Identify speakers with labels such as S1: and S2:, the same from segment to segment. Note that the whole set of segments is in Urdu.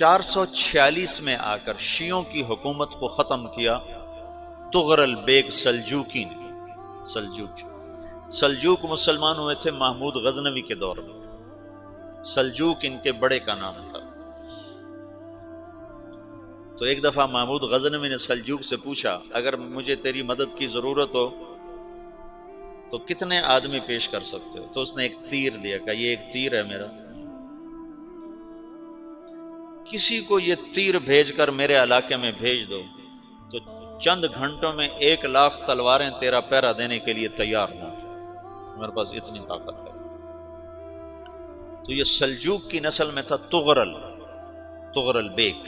S1: 446 میں آ کر شیعوں کی حکومت کو ختم کیا تغرل بیگ سلجوکی نے۔ سلجوک مسلمان ہوئے تھے محمود غزنوی کے دور میں، سلجوک ان کے بڑے کا نام تھا۔ تو ایک دفعہ محمود غزنوی نے سلجوک سے پوچھا اگر مجھے تیری مدد کی ضرورت ہو تو کتنے آدمی پیش کر سکتے ہو؟ تو اس نے ایک تیر دیا، کہا یہ ایک تیر ہے میرا، کسی کو یہ تیر بھیج کر میرے علاقے میں بھیج دو تو چند گھنٹوں میں 1,00,000 تلواریں تیرا پہرا دینے کے لیے تیار ہوں، میرے پاس اتنی طاقت ہے۔ تو یہ سلجوک کی نسل میں تھا تغرل بیگ۔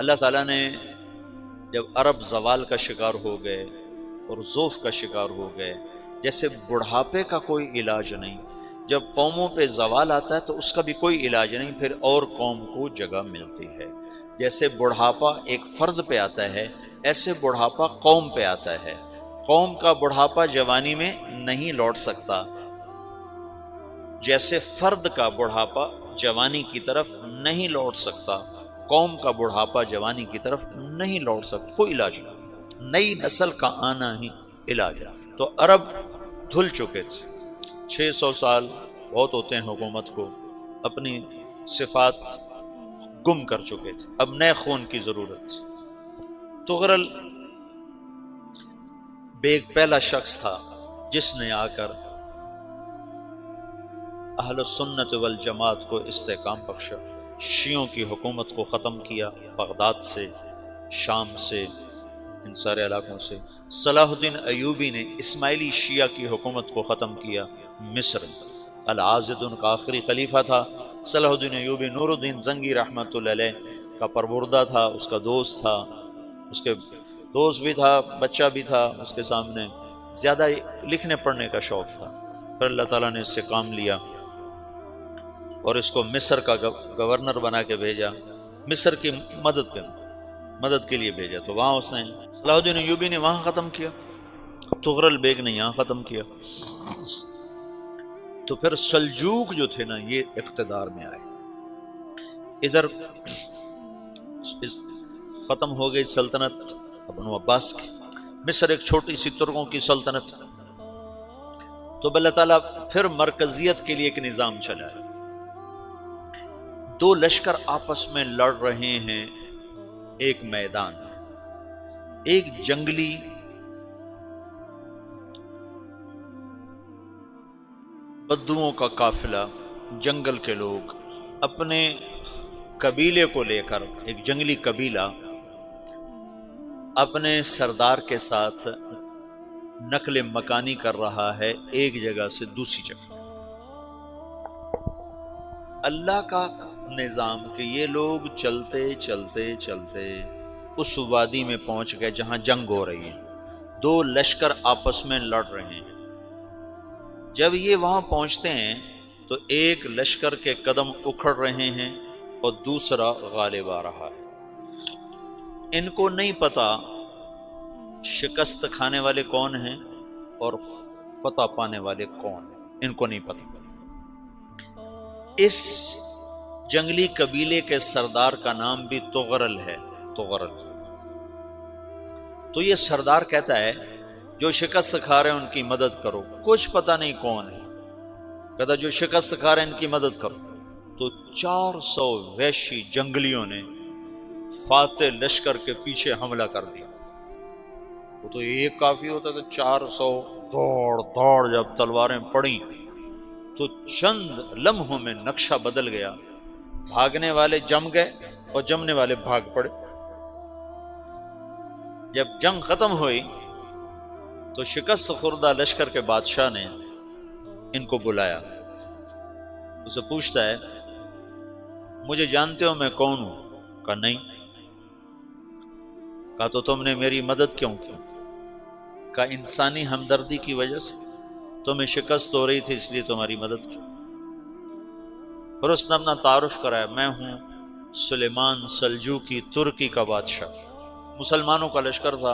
S1: اللہ تعالیٰ نے جب عرب زوال کا شکار ہو گئے اور ضعف کا شکار ہو گئے، جیسے بڑھاپے کا کوئی علاج نہیں، جب قوموں پہ زوال آتا ہے تو اس کا بھی کوئی علاج نہیں، پھر اور قوم کو جگہ ملتی ہے۔ جیسے بڑھاپا ایک فرد پہ آتا ہے، ایسے بڑھاپا قوم پہ آتا ہے۔ قوم کا بڑھاپا جوانی میں نہیں لوٹ سکتا، جیسے فرد کا بڑھاپا جوانی کی طرف نہیں لوٹ سکتا، قوم کا بڑھاپا جوانی کی طرف نہیں لوٹ سکتا، کوئی علاج نہیں، نئی نسل کا آنا ہی علاج ہے۔ تو عرب دھل چکے تھے، 600 سال بہت ہوتے ہیں حکومت کو، اپنی صفات گم کر چکے تھے، اب نئے خون کی ضرورت تھی۔ تغرل بیگ پہلا شخص تھا جس نے آ کر اہل سنت والجماعت کو استحکام بخشا، شیعوں کی حکومت کو ختم کیا، بغداد سے، شام سے، ان سارے علاقوں سے۔ صلاح الدین ایوبی نے اسماعیلی شیعہ کی حکومت کو ختم کیا، مصر میں۔ العاضد ان کا آخری خلیفہ تھا۔ صلاح الدین ایوبی نور الدین زنگی رحمۃ اللہ علیہ کا پروردہ تھا، اس کا دوست تھا، اس کے دوست بھی تھا، بچہ بھی تھا اس کے سامنے، زیادہ لکھنے پڑھنے کا شوق تھا۔ پھر اللہ تعالیٰ نے اس سے کام لیا اور اس کو مصر کا گورنر بنا کے بھیجا، مصر کی مدد کے لیے بھیجا۔ تو وہاں اس نے صلاح الدین ایوبی نے وہاں ختم کیا، تغرل بیگ نے یہاں ختم کیا۔ تو پھر سلجوک جو تھے نا یہ اقتدار میں آئے، ادھر ختم ہو گئی سلطنت بنو عباس کی، مصر ایک چھوٹی سی ترکوں کی سلطنت۔ تو اللہ تعالیٰ پھر مرکزیت کے لیے ایک نظام چلایا، دو لشکر آپس میں لڑ رہے ہیں ایک میدان میں، ایک جنگلی بدوؤں کا قافلہ، جنگل کے لوگ اپنے قبیلے کو لے کر، ایک جنگلی قبیلہ اپنے سردار کے ساتھ نقل مکانی کر رہا ہے ایک جگہ سے دوسری جگہ۔ اللہ کا نظام کہ یہ لوگ چلتے چلتے چلتے اس وادی میں پہنچ گئے جہاں جنگ ہو رہی ہے، دو لشکر آپس میں لڑ رہے ہیں۔ جب یہ وہاں پہنچتے ہیں تو ایک لشکر کے قدم اکھڑ رہے ہیں اور دوسرا غالب آ رہا ہے۔ ان کو نہیں پتا شکست کھانے والے کون ہیں اور فتح پانے والے کون ہیں، ان کو نہیں پتا۔ اس جنگلی قبیلے کے سردار کا نام بھی تغرل ہے، تغرل۔ تو یہ سردار کہتا ہے جو شکست کھا رہے ہیں ان کی مدد کرو، کچھ پتہ نہیں کون ہے، کہتا جو شکست کھا رہے ہیں ان کی مدد کرو۔ تو 400 وحشی جنگلیوں نے فاتح لشکر کے پیچھے حملہ کر دیا۔ وہ تو ایک کافی ہوتا تھا، 400 دوڑ جب تلواریں پڑیں تو چند لمحوں میں نقشہ بدل گیا، بھاگنے والے جم گئے اور جمنے والے بھاگ پڑے۔ جب جنگ ختم ہوئی تو شکست خوردہ لشکر کے بادشاہ نے ان کو بلایا، اسے پوچھتا ہے مجھے جانتے ہو میں کون ہوں؟ کہا نہیں۔ کہا تو تم نے میری مدد کیوں کی؟ کہا انسانی ہمدردی کی وجہ سے، تمہیں شکست ہو رہی تھی اس لیے تمہاری مدد کی۔ پھر اس نے اپنا تعارف کرایا، میں ہوں سلیمان سلجوکی، ترکی کا بادشاہ۔ مسلمانوں کا لشکر تھا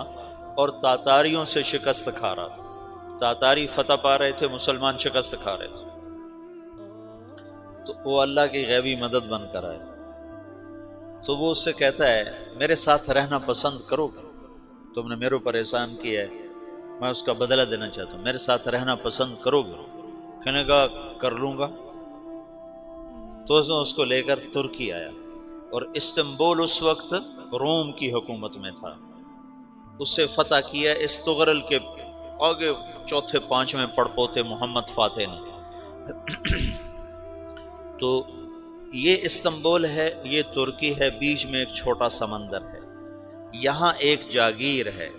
S1: اور تاتاریوں سے شکست کھا رہا تھا، تاتاری فتح پا رہے تھے، مسلمان شکست کھا رہے تھے۔ تو وہ اللہ کی غیبی مدد بن کر آئے، تو وہ اس سے کہتا ہے میرے ساتھ رہنا پسند کرو گے؟ تم نے میرے اوپر احسان کیا ہے، میں اس کا بدلہ دینا چاہتا ہوں، میرے ساتھ رہنا پسند کرو گے؟ کہنے کا کر لوں گا۔ تو اس کو لے کر ترکی آیا، اور استنبول اس وقت روم کی حکومت میں تھا، اس سے فتح کیا اس تغرل کے آگے چوتھے پانچویں پڑپوتے محمد فاتح نے۔ تو یہ استنبول ہے، یہ ترکی ہے، بیچ میں ایک چھوٹا سمندر ہے، یہاں ایک جاگیر ہے۔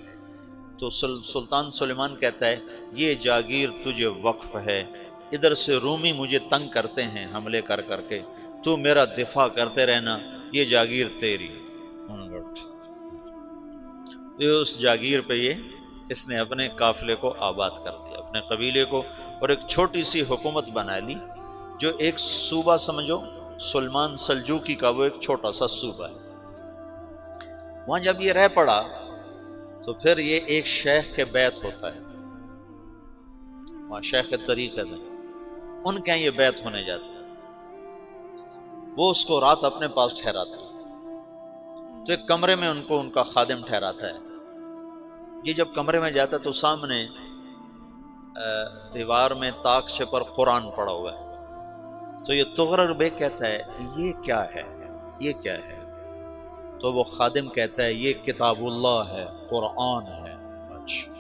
S1: تو سلطان سلیمان کہتا ہے یہ جاگیر تجھے وقف ہے، ادھر سے رومی مجھے تنگ کرتے ہیں حملے کر کر کے، تو میرا دفاع کرتے رہنا، یہ جاگیر تیری۔ اس جاگیر پہ اس نے اپنے قافلے کو آباد کر دیا، اپنے قبیلے کو، اور ایک چھوٹی سی حکومت بنا لی، جو ایک صوبہ سمجھو سلمان سلجوقی کا، وہ ایک چھوٹا سا صوبہ ہے۔ وہاں جب یہ رہ پڑا تو پھر یہ ایک شیخ کے بیت ہوتا ہے، وہاں شیخ طریقت ہے، ان کے یہ بیت ہونے جاتا ہے، وہ اس کو رات اپنے پاس ٹھہراتا ہے، تو ایک کمرے میں ان کو ان کا خادم ٹھہراتا ہے۔ یہ جب کمرے میں جاتا ہے تو سامنے دیوار میں تاکچے پر قرآن پڑا ہوا ہے، تو یہ تغرل بیگ کہتا ہے یہ کیا ہے، یہ کیا ہے؟ تو وہ خادم کہتا ہے یہ کتاب اللہ ہے، قرآن ہے۔ اچھا،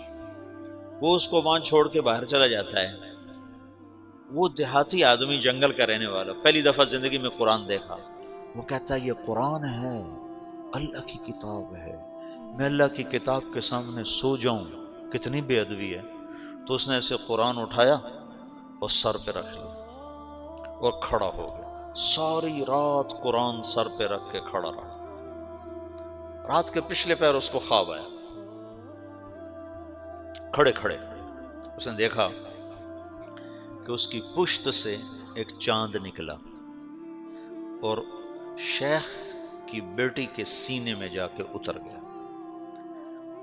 S1: وہ اس کو وہاں چھوڑ کے باہر چلا جاتا ہے۔ وہ دیہاتی آدمی، جنگل کا رہنے والا، پہلی دفعہ زندگی میں قرآن دیکھا، وہ کہتا ہے یہ قرآن ہے، اللہ کی کتاب ہے، میں اللہ کی کتاب کے سامنے سو جاؤں، کتنی بے ادبی ہے۔ تو اس نے ایسے قرآن اٹھایا اور سر پہ رکھ لیا اور کھڑا ہو گیا، ساری رات قرآن سر پہ رکھ کے کھڑا رہا۔ رات کے پچھلے پہر اس کو خواب آیا، کھڑے کھڑے اس نے دیکھا کہ اس کی پشت سے ایک چاند نکلا اور شیخ کی بیٹی کے سینے میں جا کے اتر گیا۔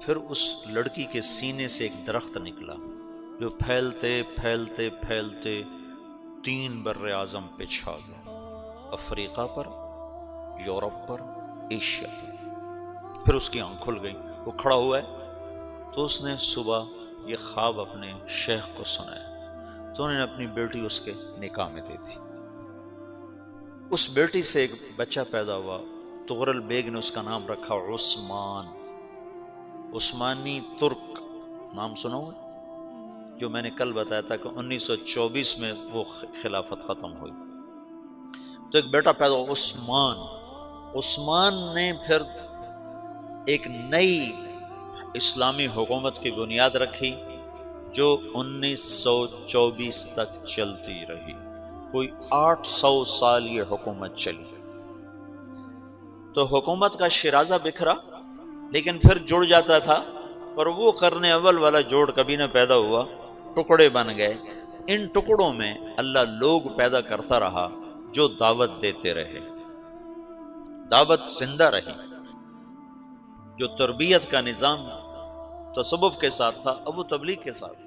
S1: پھر اس لڑکی کے سینے سے ایک درخت نکلا جو پھیلتے پھیلتے پھیلتے 3 بر اعظم پہ چھا گیا، افریقہ پر، یورپ پر، ایشیا پر۔ پھر اس کی آنکھ کھل گئی، وہ کھڑا ہوا ہے، تو اس نے صبح یہ خواب اپنے شیخ کو سنایا، تو انہوں نے اپنی بیٹی اس کے نکاح میں دے دی۔ اس بیٹی سے ایک بچہ پیدا ہوا، تغرل بیگ نے اس کا نام رکھا عثمان، عثمانی ترک نام سنا ہوا، جو میں نے کل بتایا تھا کہ 1924 میں وہ خلافت ختم ہوئی۔ تو ایک بیٹا پیدا ہوا عثمان۔ عثمان نے پھر ایک نئی اسلامی حکومت کی بنیاد رکھی جو 1924 تک چلتی رہی، کوئی 800 سال یہ حکومت چلی۔ تو حکومت کا شیرازہ بکھرا، لیکن پھر جڑ جاتا تھا، پر وہ قرن اول والا جوڑ کبھی نہ پیدا ہوا، ٹکڑے بن گئے۔ ان ٹکڑوں میں اللہ لوگ پیدا کرتا رہا جو دعوت دیتے رہے، دعوت زندہ رہی۔ جو تربیت کا نظام تصوف کے ساتھ تھا اب وہ تبلیغ کے ساتھ۔